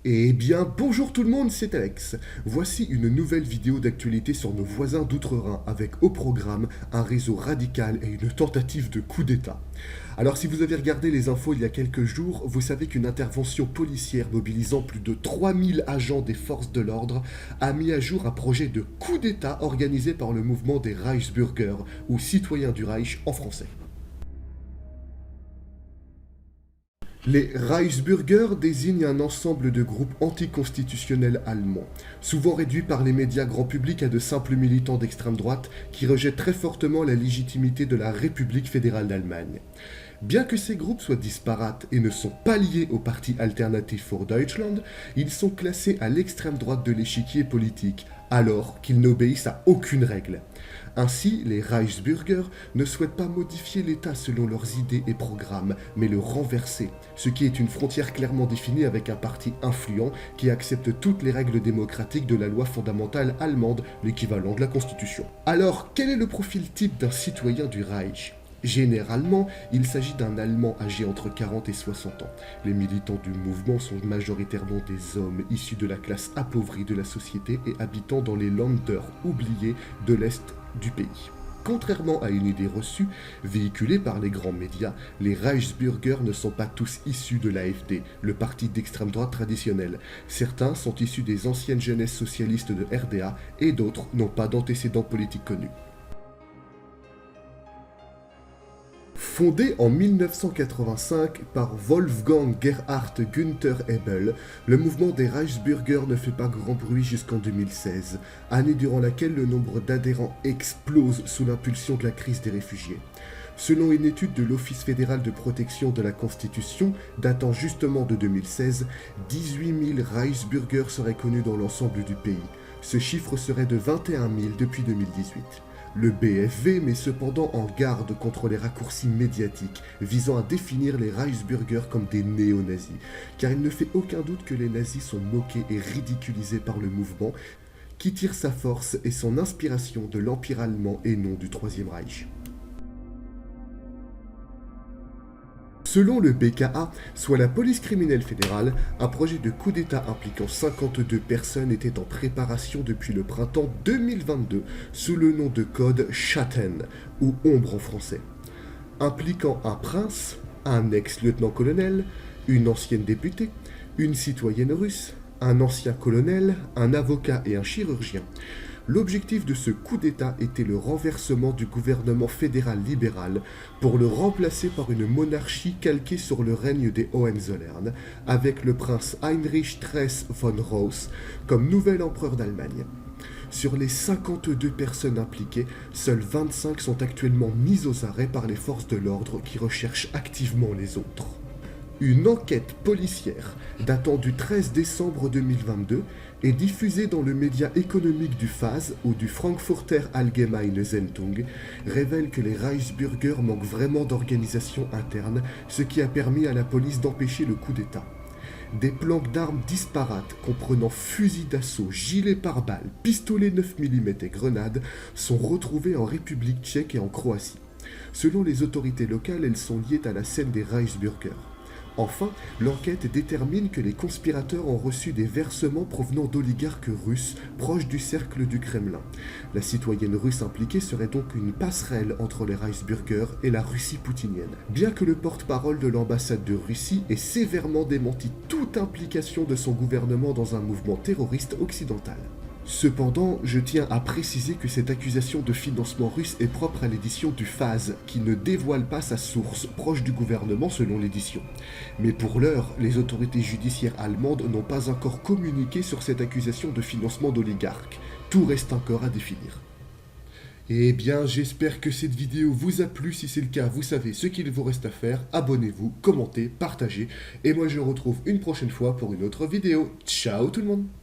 Eh bien, bonjour tout le monde, c'est Alex. Voici une nouvelle vidéo d'actualité sur nos voisins d'outre-Rhin avec au programme un réseau radical et une tentative de coup d'État. Alors si vous avez regardé les infos il y a quelques jours, vous savez qu'une intervention policière mobilisant plus de 3000 agents des forces de l'ordre a mis à jour un projet de coup d'État organisé par le mouvement des Reichsbürger, ou citoyens du Reich en français. Les Reichsbürger désignent un ensemble de groupes anticonstitutionnels allemands, souvent réduits par les médias grand public à de simples militants d'extrême droite qui rejettent très fortement la légitimité de la République fédérale d'Allemagne. Bien que ces groupes soient disparates et ne sont pas liés au parti Alternative für Deutschland, ils sont classés à l'extrême droite de l'échiquier politique, alors qu'ils n'obéissent à aucune règle. Ainsi, les Reichsbürger ne souhaitent pas modifier l'État selon leurs idées et programmes, mais le renverser, ce qui est une frontière clairement définie avec un parti influent qui accepte toutes les règles démocratiques de la loi fondamentale allemande, l'équivalent de la Constitution. Alors, quel est le profil type d'un citoyen du Reich ? Généralement, il s'agit d'un Allemand âgé entre 40 et 60 ans. Les militants du mouvement sont majoritairement des hommes issus de la classe appauvrie de la société et habitant dans les Länder oubliés de l'Est du pays. Contrairement à une idée reçue, véhiculée par les grands médias, les Reichsbürger ne sont pas tous issus de l'AfD, le parti d'extrême droite traditionnel. Certains sont issus des anciennes jeunesses socialistes de RDA et d'autres n'ont pas d'antécédents politiques connus. Fondé en 1985 par Wolfgang Gerhard Günther Ebel, le mouvement des Reichsbürger ne fait pas grand bruit jusqu'en 2016, année durant laquelle le nombre d'adhérents explose sous l'impulsion de la crise des réfugiés. Selon une étude de l'Office fédéral de protection de la Constitution, datant justement de 2016, 18 000 Reichsbürger seraient connus dans l'ensemble du pays. Ce chiffre serait de 21 000 depuis 2018. Le BFV met cependant en garde contre les raccourcis médiatiques visant à définir les Reichsbürger comme des néo-nazis, car il ne fait aucun doute que les nazis sont moqués et ridiculisés par le mouvement, qui tire sa force et son inspiration de l'Empire allemand et non du Troisième Reich. Selon le BKA, soit la police criminelle fédérale, un projet de coup d'État impliquant 52 personnes était en préparation depuis le printemps 2022 sous le nom de code Schatten, ou ombre en français. Impliquant un prince, un ex-lieutenant-colonel, une ancienne députée, une citoyenne russe, un ancien colonel, un avocat et un chirurgien. L'objectif de ce coup d'État était le renversement du gouvernement fédéral libéral pour le remplacer par une monarchie calquée sur le règne des Hohenzollern, avec le prince Heinrich Tress von Rauss comme nouvel empereur d'Allemagne. Sur les 52 personnes impliquées, seules 25 sont actuellement mises aux arrêts par les forces de l'ordre qui recherchent activement les autres. Une enquête policière datant du 13 décembre 2022 est diffusée dans le média économique du FAS ou du Frankfurter Allgemeine Zeitung révèle que les Reichsbürger manquent vraiment d'organisation interne, ce qui a permis à la police d'empêcher le coup d'État. Des planques d'armes disparates comprenant fusils d'assaut, gilets pare-balles, pistolets 9 mm et grenades sont retrouvés en République tchèque et en Croatie. Selon les autorités locales, elles sont liées à la scène des Reichsbürger. Enfin, l'enquête détermine que les conspirateurs ont reçu des versements provenant d'oligarques russes proches du cercle du Kremlin. La citoyenne russe impliquée serait donc une passerelle entre les Reichsbürger et la Russie poutinienne. Bien que le porte-parole de l'ambassade de Russie ait sévèrement démenti toute implication de son gouvernement dans un mouvement terroriste occidental. Cependant, je tiens à préciser que cette accusation de financement russe est propre à l'édition du FAS, qui ne dévoile pas sa source proche du gouvernement selon l'édition. Mais pour l'heure, les autorités judiciaires allemandes n'ont pas encore communiqué sur cette accusation de financement d'oligarques. Tout reste encore à définir. Eh bien, j'espère que cette vidéo vous a plu. Si c'est le cas, vous savez ce qu'il vous reste à faire. Abonnez-vous, commentez, partagez. Et moi, je vous retrouve une prochaine fois pour une autre vidéo. Ciao tout le monde!